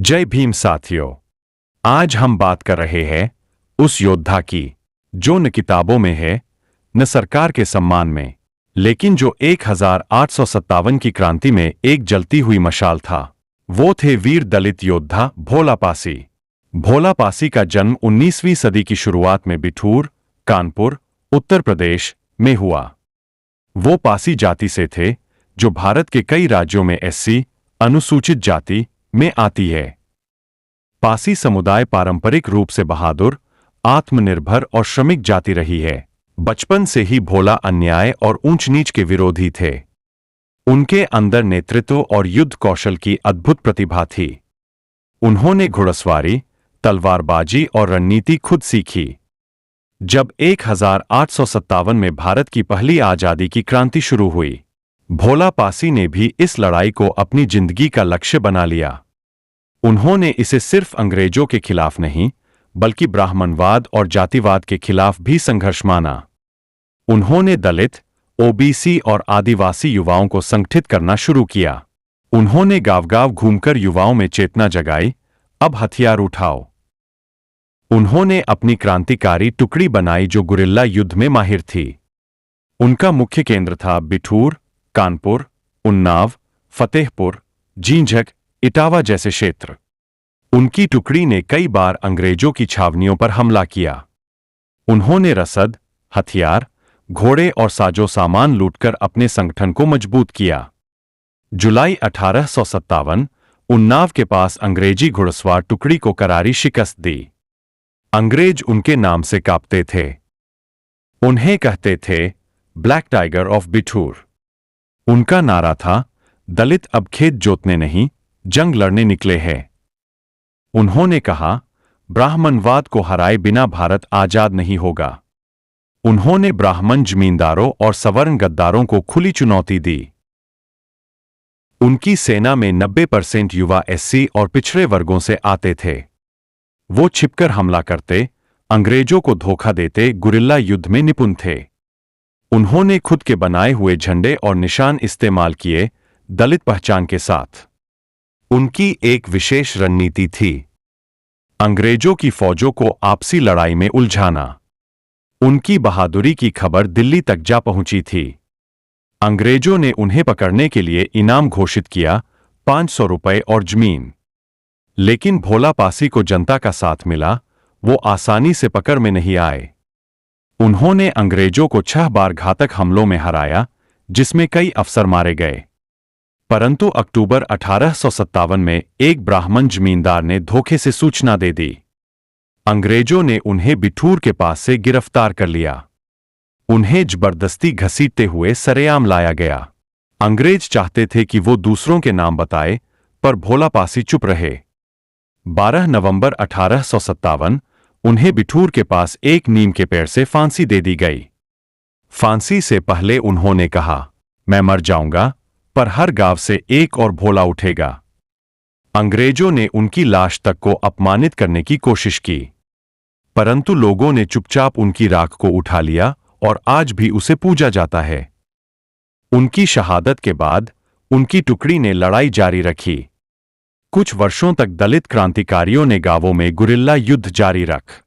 जय भीम साथियों। आज हम बात कर रहे हैं उस योद्धा की जो न किताबों में है न सरकार के सम्मान में, लेकिन जो 1857 की क्रांति में एक जलती हुई मशाल था। वो थे वीर दलित योद्धा भोला पासी। भोला पासी का जन्म 19वीं सदी की शुरुआत में बिठूर, कानपुर, उत्तर प्रदेश में हुआ। वो पासी जाति से थे जो भारत के कई राज्यों में एससी अनुसूचित जाति में आती है। पासी समुदाय पारंपरिक रूप से बहादुर, आत्मनिर्भर और श्रमिक जाति रही है। बचपन से ही भोला अन्याय और ऊंच नीच के विरोधी थे। उनके अंदर नेतृत्व और युद्ध कौशल की अद्भुत प्रतिभा थी। उन्होंने घुड़सवारी, तलवारबाजी और रणनीति खुद सीखी। जब 1857 में भारत की पहली आजादी की क्रांति शुरू हुई, भोला पासी ने भी इस लड़ाई को अपनी जिंदगी का लक्ष्य बना लिया। उन्होंने इसे सिर्फ अंग्रेजों के खिलाफ नहीं, बल्कि ब्राह्मणवाद और जातिवाद के खिलाफ भी संघर्ष माना। उन्होंने दलित, ओबीसी और आदिवासी युवाओं को संगठित करना शुरू किया। उन्होंने गांव-गांव घूमकर युवाओं में चेतना जगाई, अब हथियार उठाओ। उन्होंने अपनी क्रांतिकारी टुकड़ी बनाई जो गुरिल्ला युद्ध में माहिर थी। उनका मुख्य केंद्र था बिठूर, कानपुर, उन्नाव, फतेहपुर, जींझक, इटावा जैसे क्षेत्र। उनकी टुकड़ी ने कई बार अंग्रेजों की छावनियों पर हमला किया। उन्होंने रसद, हथियार, घोड़े और साजो सामान लूटकर अपने संगठन को मजबूत किया। जुलाई 1857 उन्नाव के पास अंग्रेजी घुड़सवार टुकड़ी को करारी शिकस्त दी। अंग्रेज उनके नाम से कांपते थे। उन्हें कहते थे ब्लैक टाइगर ऑफ बिठूर। उनका नारा था, दलित अब खेत जोतने नहीं, जंग लड़ने निकले हैं। उन्होंने कहा, ब्राह्मणवाद को हराए बिना भारत आजाद नहीं होगा। उन्होंने ब्राह्मण जमींदारों और सवर्ण गद्दारों को खुली चुनौती दी। उनकी सेना में 90% युवा एससी और पिछड़े वर्गों से आते थे। वो छिपकर हमला करते, अंग्रेजों को धोखा देते, गुरिल्ला युद्ध में निपुण थे। उन्होंने खुद के बनाए हुए झंडे और निशान इस्तेमाल किए, दलित पहचान के साथ। उनकी एक विशेष रणनीति थी, अंग्रेजों की फौजों को आपसी लड़ाई में उलझाना। उनकी बहादुरी की खबर दिल्ली तक जा पहुंची थी। अंग्रेजों ने उन्हें पकड़ने के लिए इनाम घोषित किया, 500 रुपए और जमीन। लेकिन भोला पासी को जनता का साथ मिला, वो आसानी से पकड़ में नहीं आए। उन्होंने अंग्रेजों को 6 बार घातक हमलों में हराया, जिसमें कई अफसर मारे गए। परंतु अक्टूबर 1857 में एक ब्राह्मण जमींदार ने धोखे से सूचना दे दी। अंग्रेजों ने उन्हें बिठूर के पास से गिरफ्तार कर लिया। उन्हें जबरदस्ती घसीटते हुए सरेआम लाया गया। अंग्रेज चाहते थे कि वो दूसरों के नाम बताए, पर भोला पासी चुप रहे। 12 नवंबर 1857 उन्हें बिठूर के पास एक नीम के पेड़ से फांसी दे दी गई। फांसी से पहले उन्होंने कहा, मैं मर जाऊंगा, पर हर गांव से एक और भोला उठेगा। अंग्रेजों ने उनकी लाश तक को अपमानित करने की कोशिश की, परंतु लोगों ने चुपचाप उनकी राख को उठा लिया और आज भी उसे पूजा जाता है। उनकी शहादत के बाद उनकी टुकड़ी ने लड़ाई जारी रखी। कुछ वर्षों तक दलित क्रांतिकारियों ने गांवों में गुरिल्ला युद्ध जारी रख।